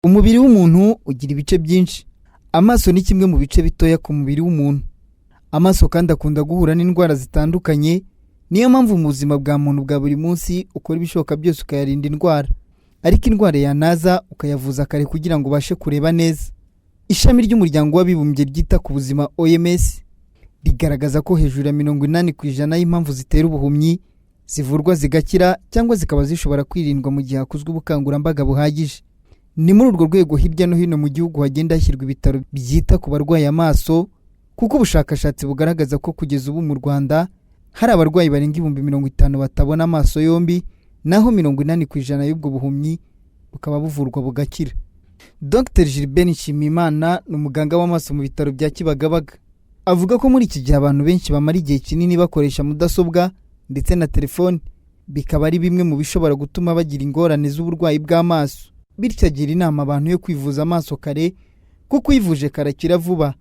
Umubiri w'umuntu ugira ibice byinshi. Amaso ni kimwe mu bice bitoya ku mubiri w'umuntu. Amaso kandi akunda guhura n'indwara zitandukanye, niyo mpamvu mu buzima bwa muntu bwa buri munsi ukora ibishoboka byose ukayarinda indwara. Ariko indwara yanaza ukayavuza kare kugira ngo ubashe kureba neza. Ishami ry'umuryango w'abibumbye ryita ku buzima AMASO rigaragaza ko hejuru ya 80% y'impamvu zitera ubuhumyi zivurwa zigakira cyangwa zikaba zishobora kwirindwa mu gihe hakozwe ubukangurambaga buhagije. Ni muri urwo rwego hirya no hino mu gihugu hagenda hashyirwa ibitaro byita ku barwayi amaso, kuko ubushakashatsi bugaragaza ko kugeza ubu mu Rwanda hari abarwayi barenga 50,000 batabona amaso yombi, naho 80% y'ubwo buhumyi bukaba buvurwa bugakira. Dr. Gilbert Nshimiyimana ni umuganga w'amaso mu bitaro bya Kibagabaga. Avuga ko muri iki gihe abantu benshi bamara igihe kinini bakoresha mudasobwa ndetse na telefone, bikaba ari bimwe mu bishobora gutuma bagira ingorane z'uburwayi bw'amaso. Bityo agira inama abantu yo kwivuza amaso kare, kuko uyivuje karakira vuba,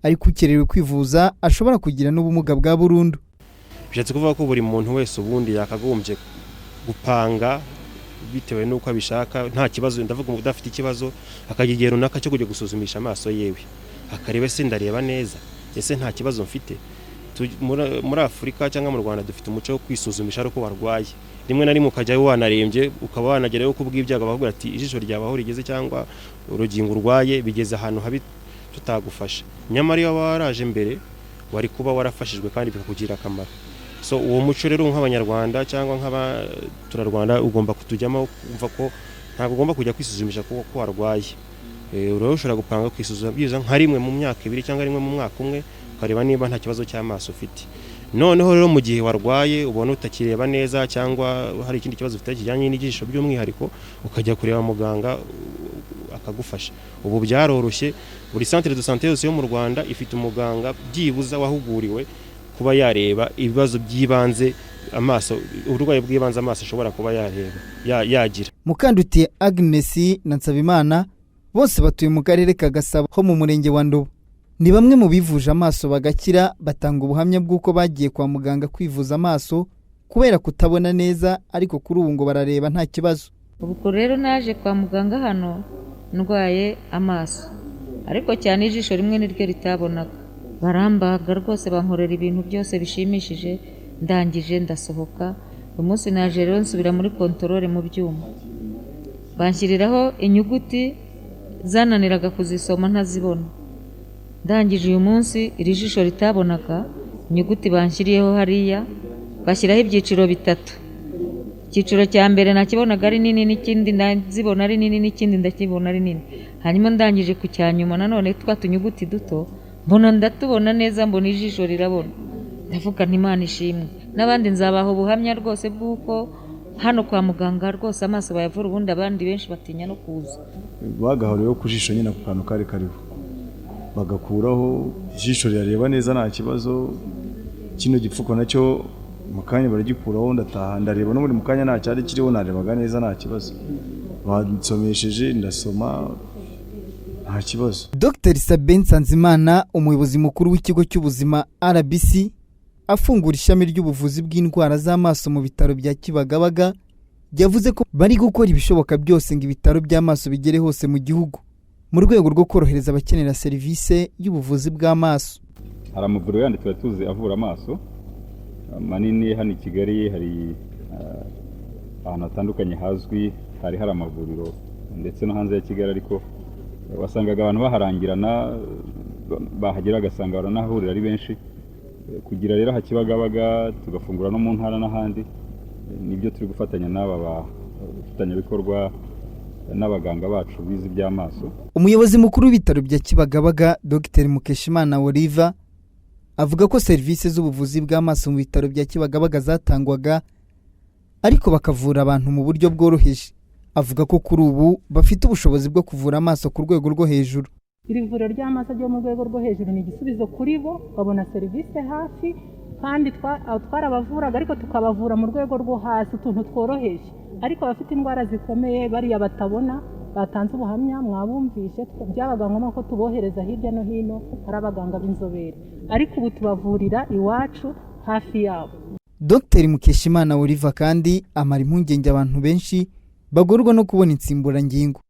ariko ukerewe kwivuza ashobora kugira n'ubumuga bwa burundu. Bishatse kuvuga ko buri muntu wese ubundi yakagombye gupanga bitewe n'uko abishaka, nta kibazo, ndavuga ngo udafite ikibazo akagigera runaka cyo kujya gusuzumisha amaso yewe, akareba se ndareba neza, ese nta kibazo mfite. Muri Afurika cyangwa mu Rwanda dufite umuco wo kwisuzumisha ariko warwaye. Rimwe na rimwe ukajya wanarembye, ukaba wanagerayo kubw'ibyago bavuga ati ijisho ryabaho rigeze cyangwa urugingo urwaye bigeze ahantu habi tutagufasha. Nyamara iyo waraje mbere wari kuba warafashijwe kandi bikakugira akamaro. So uwo muco rero nk'abanyarwanda cyangwa nk'abaturarwanda ugomba kutujyamo, umva ko ntabwo ugomba kujya kwisuzumisha kuko warwaye. Urero ushobora gupanga kwisuzuma byiza nka rimwe mu myaka 2 cyangwa rimwe mu mwaka umwe, ukareba niba nta kibazo cy'amaso ufite. Noneho rero mu gihe warwaye ubona utakireba neza cyangwa hari ikindi kibazo ufite kijyanye n'ijisho by'umwihariko, ukajya kureba muganga akagufasha. Ubu byaroroshye, buri centre de santé yose yo mu Rwanda ifite umuganga byibuza wahuguriwe kuba yareba ibibazo by'ibanze amaso, uburwayi bw'ibanze amaso ashobora kuba yagira. Mukandutiye Agnes na Nsabimana bose batuye mu karere ka Gasabo ho mu murenge wa Ndobo. Ni bamwe mu bivuje amaso bagakira, batanga ubuhamya bw'uko bagiye kwa muganga kwivuza amaso kubera kutabona neza, ariko kuri ubu ngo barareba nta kibazo. Ubwo rero naje kwa muganga hano ndwaye amaso, ariko cyane ijisho rimwe niryo ritabonaga. Barambaga rwose, bankorera ibintu byose bishimishije, ndangije ndasohoka. Umunsi naje rero nsubira muri controle mu byuma, banshyiriraho inyuguti zananiraga kuzisoma ntazibona. Ndangije uyu munsi iri jisho ritabonaga, inyuguti banshyiriyeho hariya bashyiraho ibyiciro 3. Icyiciro cya mbere nakibonaga ari nini, n'ikindi ndazibona ari nini, n'ikindi ndakibona ari nini. Hanyuma ndangije ku cyanyuma nanone twatunyuguti duto mbona ndatubona neza, mbona ijisho rirabona. Ndavuga nti Imana ishimwe. N'abandi nzabaho ubuhamya rwose bw'uko hano kwa muganga rwose amaso bayavura, ubundi abandi benshi batinya no kuza. Bagahoriyeho ku jisho nyine ku kantu kari kariho, bagakuraho ijisho rirareba neza nta kibazo. Kino gipfuko nacyo mu kanya baragikuraho, ndataha ndareba no muri mu kanya nta cyari kiriho, narebaga neza nta kibazo. Bansomesheje ndasoma nta kibazo. Dr. Sabin Nsanzimana, umuyobozi mukuru w'ikigo cy'ubuzima RBC, afungura ishami ry'ubuvuzi bw'indwara z'amaso mu bitaro bya Kibagabaga, yavuze ko bari gukora ibishoboka byose ngo ibitaro by'amaso bigere hose mu gihugu mu rwego rwo korohereza abakenera serivisi y'ubuvuzi bw'amaso. Hari amavuriro yandi tuzi avura amaso manini hano i Kigali, hari ahantu hatandukanye hazwi, hari amavuriro ndetse no hanze ya Kigali, ariko wasangaga abantu baharangirana, bahagera agasanga baranahurira ari benshi. Kugira rero Kibagabaga tugafungura no mu ntara n'ahandi, nibyo turi gufatanya n'aba bafatanyabikorwa n'abaganga bacu bizi by'amaso. Umuyobozi mukuru w'ibitaro bya Kibagabaga Dr. Mukeshimana Oliva avuga ko serivisi z'ubuvuzi bw'amaso mu bitaro bya Kibagabaga zatangwaga, ariko bakavura abantu mu buryo bworoheje. Avuga ko kuri ubu bafite ubushobozi bwo kuvura amaso ku rwego rwo hejuru. Iri vuriro ry'amaso ryo mu rwego rwo hejuru ni igisubizo kuri bo, babona serivisi hafi, kandi twarabavuraga ariko tukabavura mu rwego rwo hasi, utuntu tworoheje. Ariko abafite indwara zikomeye bariya batabona, batanze ubuhamya mwabumvishe, byabaga ngombwa ko tubohereza hirya no hino hari abaganga b'inzobere, ariko ubu tubavurira iwacu hafi yabo. Dr. Mukeshimana Oliva kandi amara impungenge abantu benshi bagorwa no kubona insimburangingo.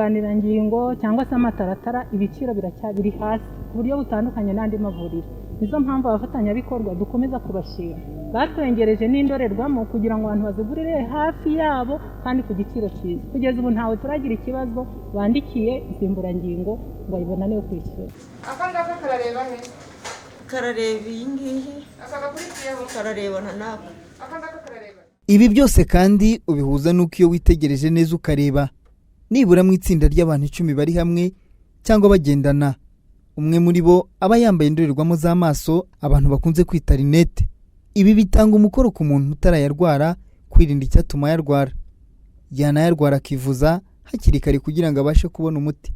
inyunganirangingo cyangwa se amataratara ibiciro biracyabiri hasi ku buryo butandukanye n'andi mavuriro. Nizo mpamvu abafatanyabikorwa dukomeza kubashima, batwengereje n'indorerwamo kugira ngo abantu bazigurire hafi yabo kandi ku giciro cyiza. Kugeza ubu ntawe turagira ikibazo bandikiye insimburangingo ngo ayibonane yo kwishyura. Akangaka karareba he? Karareba iyi ngiyi, akagakurikiyeho kararebana nako. akangaka karareba. Ibi byose kandi ubihuza n'uko iyo witegereje neza ukareba nibura mu itsinda ry'abantu 10 bari hamwe cyangwa bagendana, umwe muri bo aba yambaye indorerwamo z'amaso abantu bakunze kwita rinete. Ibi bitanga umukoro ku muntu utarayarwara kwirinda icyatuma yarwara, yanayarwara akivuza hakiri kare kugira ngo abashe kubona umuti.